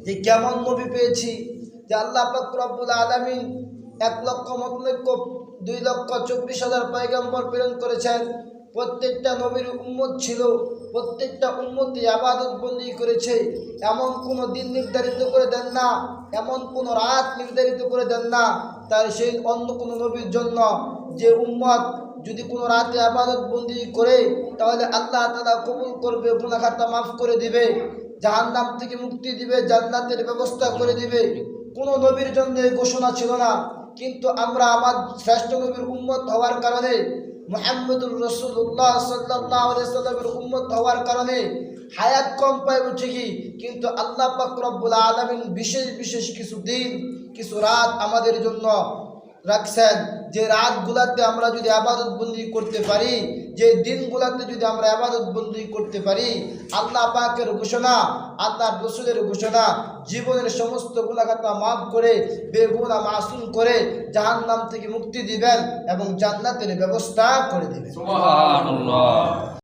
যে কেমন নবী পেয়েছি, যে আল্লাহ পাক রব্বুল আলামিন 1,2,24,000 পয়গম্বর প্রেরণ করেছেন। প্রত্যেকটা নবীর উম্মত ছিল, প্রত্যেকটা উম্মতই ইবাদত বন্দেগী করেছে। এমন কোনো দিন নির্ধারিত করে দেন না, এমন কোনো রাত নির্ধারিত করে দেন না তার সেই অন্য কোনো নবীর জন্য যে উম্মত যদি কোনো রাতে ইবাদত বন্দেগী করে তাহলে আল্লাহ তাআলা কবুল করবে, গুনাহ খাতা মাফ করে দিবে, জাহান্নাম থেকে মুক্তি দিবে, জান্নাতের ব্যবস্থা করে দিবে। কোনো নবীর জন্য এই ঘোষণা ছিল না। কিন্তু আমরা আমার শ্রেষ্ঠ নবীর উম্মত হওয়ার কারণে, মুহাম্মদুর রাসূলুল্লাহ সাল্লাল্লাহু আলাইহি সাল্লামের উম্মত হওয়ার কারণে হায়াত কম পাইব ঠিকই, কিন্তু আল্লাহ পাক রব্বুল আলামিন বিশেষ বিশেষ কিছু দিন, কিছু রাত আমাদের জন্য রাখছেন। যে রাতগুলাতে আমরা যদি ইবাদত বন্দেগী করতে পারি, যে দিনগুলাতে যদি আমরা ইবাদত বন্দেগী করতে পারি, আল্লাহ পাকের ঘোষণা, আল্লাহর রাসূলের ঘোষণা, জীবনের সমস্ত গুনাহ খাতা মাফ করে, বেগুনাহ মাসুম করে জাহান্নাম থেকে মুক্তি দিবেন এবং জান্নাতের ব্যবস্থা করে দিবেন। সুবহানাল্লাহ।